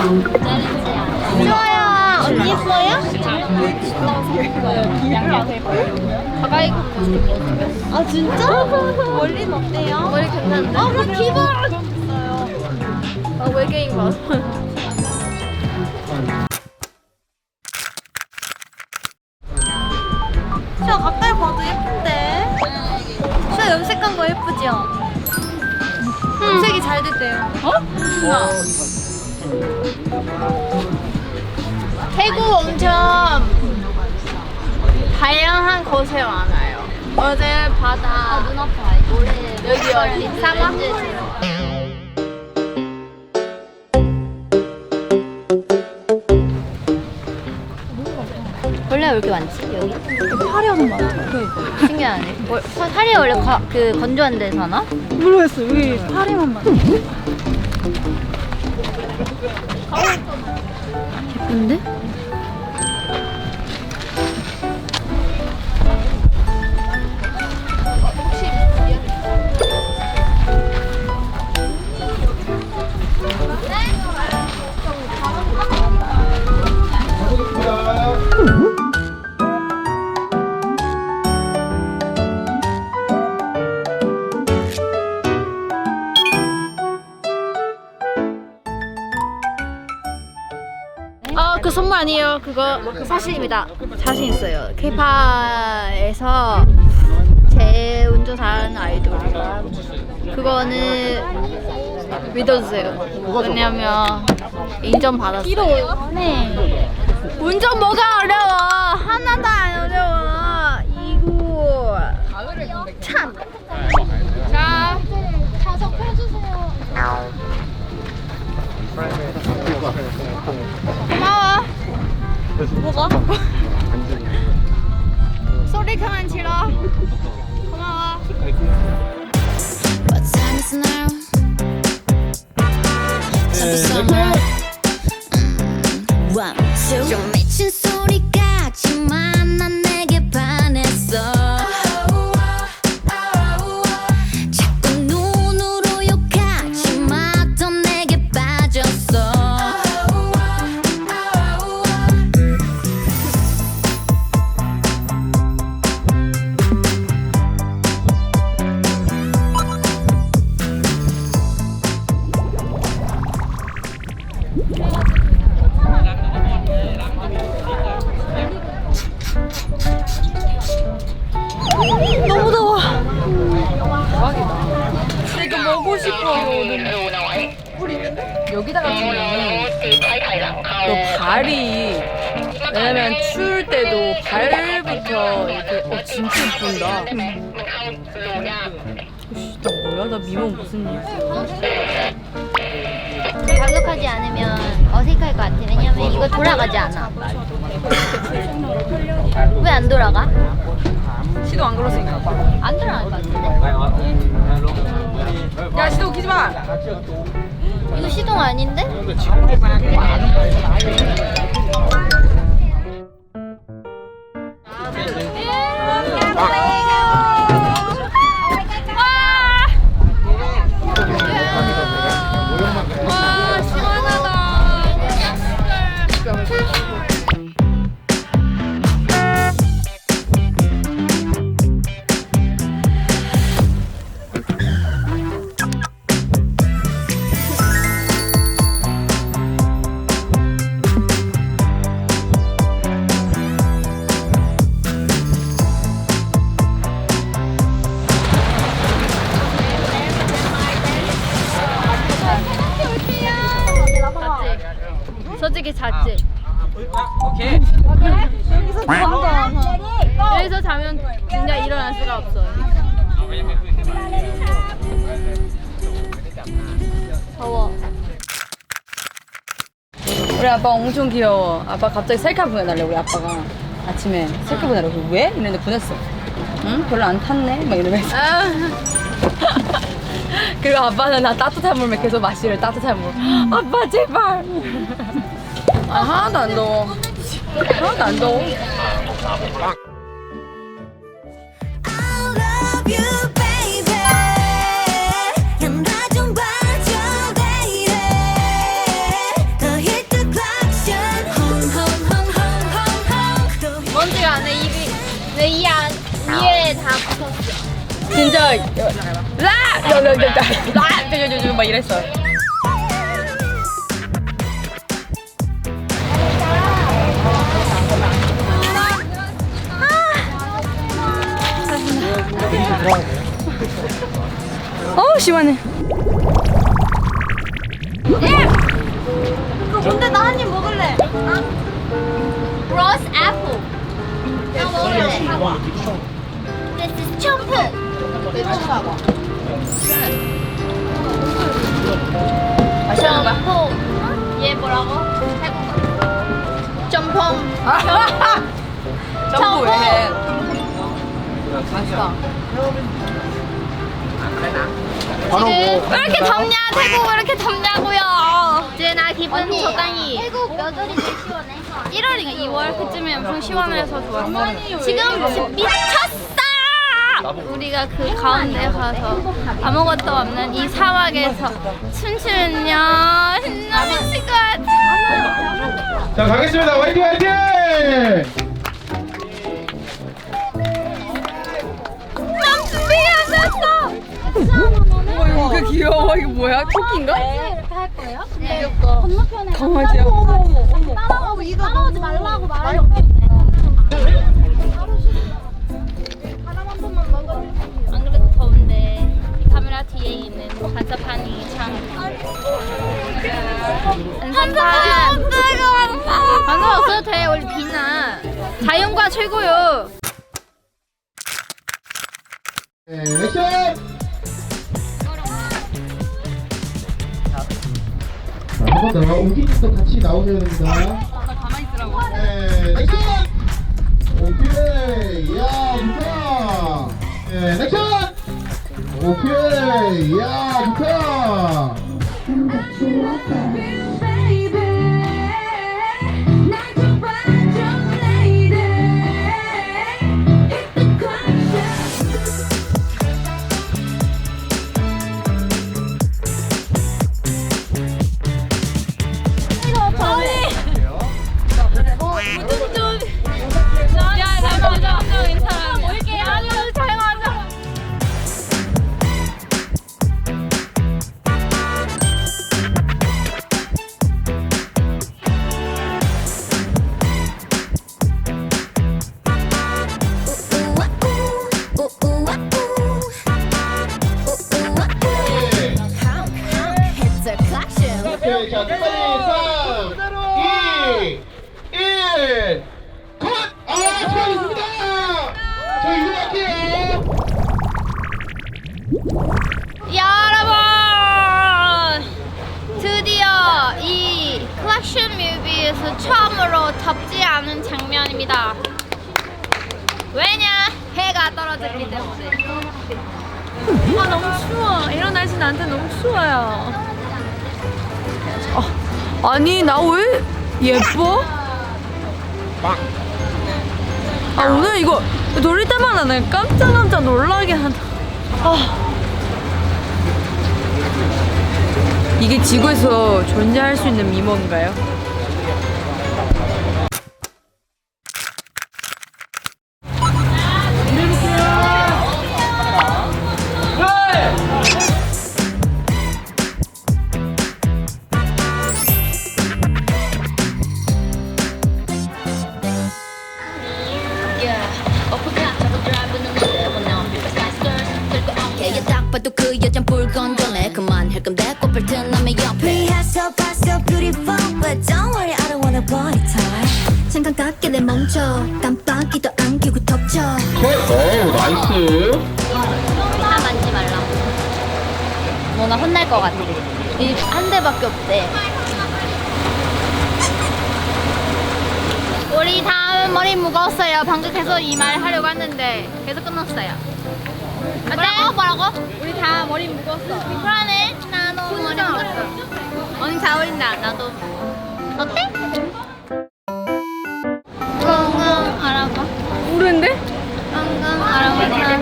좋아요. 언니 예뻐요? 가까이 걷고 싶어. 아 진짜? 머리는 어때요? 머리 괜찮은데? 아 나 기분 좋겠어요. 아 외계인 봐. 저 가까이 봐도 예쁜데? 저 염색한 거 예쁘죠? 염색이 잘 됐대요. 어? 태국 엄청 다양한 곳에 많아요. 어제 바다, 눈 아파. 여기 어디? 사막? 원래 왜 이렇게 많지? 여기? 파리하는 많아. 신기하네. 사리에 원래 그 건조한 데 사나? 모르겠어. 여기 파리만 많아. 예쁜데? 그 선물 아니에요. 그거 사실입니다. 자신 있어요. K-팝에서 제일 운전 잘하는 아이돌. 그거는 믿어주세요. 왜냐면 인정받았어요. 네. 운전 뭐가 어려워? 하나도 안 어려워. 이거 참. 자, 가서 펴주세요. 고마워. 뭐가? 소리 그만 질러. 고마워. What time is it now? Summer. One, two. 좀 미친 소리 같지만 난 내게 반했어. 자꾸 눈으로 욕하지만 또 내게 빠졌어. 너무 더워. 대박이다. 이거 먹고 싶어. 여기다가 주면은 너 발이 왜냐면 추울 때도 발부터 이렇게 진짜 예쁜다. 나 뭐야? 나 미모 무슨 일 있어? 자극하지 않으면 어색할 것 같아. 왜냐면 이거 돌아가지 않아. 왜 안 돌아가? 시도 안 걸었으니까. 안 돌아갈 것 같은데? 야 시도 웃기지 마. 이거 시동 아닌데? 와 시원하다. 솔직히 잤지? 오케이. 여기서 자면 진짜 일어날 수가 없어요. 더워. 우리 아빠 엄청 귀여워. 아빠 갑자기 셀카 보내달래. 우리 아빠가 아침에 셀카 보내라고. 왜? 이랬는데 보냈어. 응? 별로 안 탔네? 막 이러면서. 그리고 아빠는 나 따뜻한 물 계속 마시래. 따뜻한 물. 아빠 제발. 아 하나도 안 더워. 하나도 안 더워. I love you, baby. 난 나 좀 봐줘, baby. 더 먼저 막 이랬어. 어우 시원해. 근데 나 한 입 먹을래. Rose apple. 나 먹을래. This is 첨프. 맛있는 거야? 첨프. 얘 뭐라고? 태국어. 점펑. 점프 왜 해? 맛있다. 왜 이렇게 덥냐? 태국 왜 이렇게 덥냐고요? 이제 나 기분 적당히. 태국 몇 월이 제일 시원해? 1월인가 2월 그쯤에 엄청 시원해서 좋았어. 지금 미쳤다. 우리가 그 가운데 가서 아무것도 없는 이 사막에서 춤추면요 진짜 미칠 것 같아. 자 가겠습니다. 화이팅 화이팅! 난 준비 안 됐어. 이거 그 귀여워. 이거 뭐야? 토끼인가? 이렇게 할 거예요? 네. 강아지야. 따라오지 말라고 말했는데. 안 그래도 더운데 이 카메라 뒤에 있는 반사판이 참. 반사판. 반사 없어도 돼. 우리 빛나. 자연과 최고요. 네, 액션! 한 번 더. 우기님도 같이 나오셔야 됩니다. 가만히 있으라고. 네, 액션! 오케이, 야, 좋다. 네, 액션! 오케이, 야, 좋다. 오케이, 자, 끝까지 3, 2, 1, 컷! 아, 수고하셨습니다! 저 이동할게요! 여러분, 드디어 이 컬렉션 뮤비에서 처음으로 덥지 않은 장면입니다. 왜냐? 해가 떨어졌기 때문에. 아 너무 추워. 이런 날씨 나한테 너무 추워요. 아니 나 왜 예뻐? 아 오늘 이거 돌릴 때마다 내가 깜짝 놀라게 한다. 이게 지구에서 존재할 수 있는 미모인가요? 봐도 그 여잔 붉은걸레 그만할 건데 꽃필 튼 남의 옆에 Pretty so beautiful But don't worry I don't wanna body tie 잠깐 깎길래 멈춰 깜빡이도 안 켜고 덮쳐 오, 나이스! 다 만지지 말라고. 너나 혼날 것 같아. 이 한 대밖에 없대. 우리 다음 머리 무거웠어요. 방금 계속 이 말 하려고 했는데 계속 끊었어요. 뭐라고? 우리 다 머리 무거웠어. 그러네. 나도 머리 무거웠어. 언니 잘 어울린다. 나도. 어때? 꽁꽁 알아봐. 모르는데? 꽁꽁 알아보자.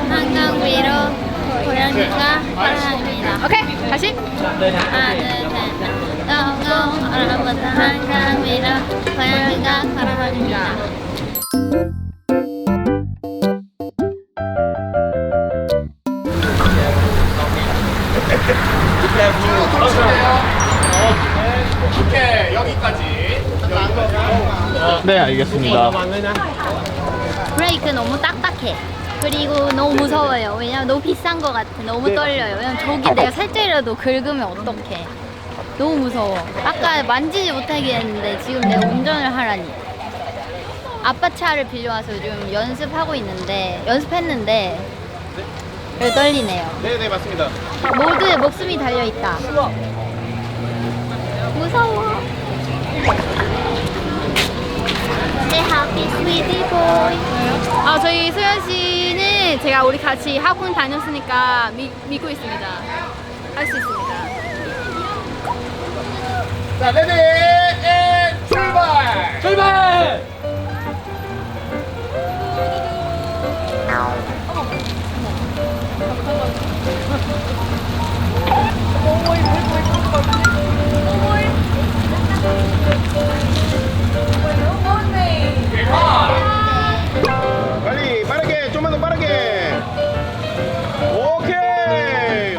한강 위로 고양이가 날아다닙니다. 오케이 다시. 하나 둘 셋. 꽁꽁 알아보자. 한강 위로 고양이가 날아다닙니다. 네, 알겠습니다. 브레이크 너무 딱딱해. 그리고 너무 무서워요. 왜냐면 너무 비싼 것 같아. 너무 떨려요. 왜냐면 저기 내가 살짝이라도 긁으면 어떡해. 너무 무서워. 아까 만지지 못하게 했는데 지금 내가 운전을 하라니. 아빠 차를 빌려와서 요즘 연습했는데 별 떨리네요. 네, 맞습니다. 모두의 목숨이 달려있다. 무서워. Happy sweetie boy. 저희 소연 씨는 제가 우리 같이 학원 다녔으니까 믿고 있습니다. 할 수 있습니다. 자, 레디, 앤 출발! 출발! 빨리, 빠르게, 좀만 더 빠르게. 오케이.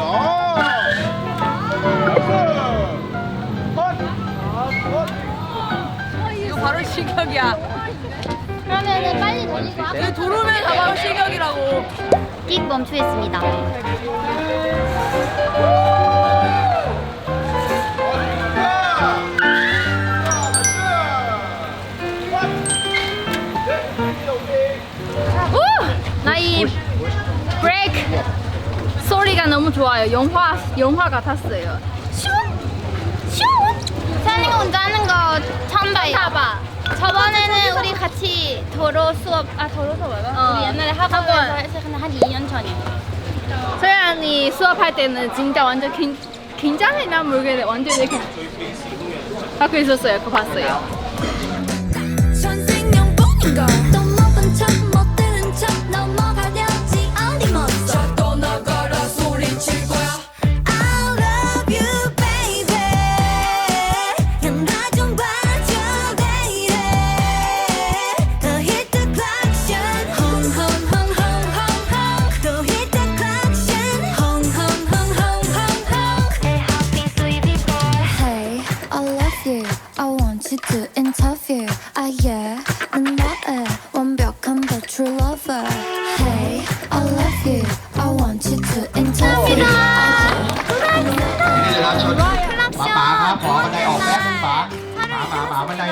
이거 바로 실격이야. 그러면은 빨리 돌리고 앞으로 도로면 다 바로 실격이라고. 끽 멈추겠습니다. 나이 브레이크 소리가 너무 좋아요. 영화 같았어요. 슝! 슝! 셀링 운전하는 거 처음 봐봐. 저번에는 우리 같이 도로 수업 우리 옛날에 학원에서 했었는데 한 2년 전이야. 소연이 수업할 때는 진짜 완전 긴장했나 모르겠는데 완전 이렇게 하고 있었어요. 그거 봤어요. 선생님뿐인가 또 먹은 척 못 들은 척 넘어가려지 어림없어 또 나가라 소리칠 거야 I love you baby 나 좀 봐줘 baby 또 hit the klaxon hong hong hong hong hong hong 또 hit the klaxon hong hong hong hong hong hong Hey happy sweetie boy Hey I love you I want you to interview yeah 난 너의 완벽한 the true lover Hey I love you I want you to interview นี่เราชนป๋าครับขอบันไดออกแป๊บนึงป๋าบันได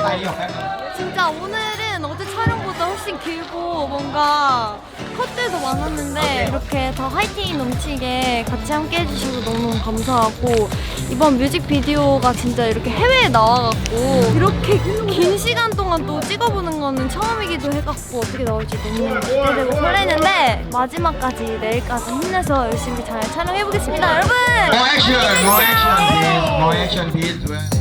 ไซด์ออกแป๊บนึง 진짜 오늘은 어제 촬영보다 훨씬 길고 뭔가 컷들도 많았는데 이렇게 더 화이팅 넘치게 같이 함께 해주셔서 너무 감사하고 이번 뮤직비디오가 진짜 이렇게 해외에 나와갖고 이렇게 긴 시간 동안 또 찍어보는 거는 처음이기도 해갖고 어떻게 나올지 너무 기대되고 설레는데 마지막까지 내일까지 힘내서 열심히 잘 촬영해보겠습니다 여러분! More action, please. More action, please.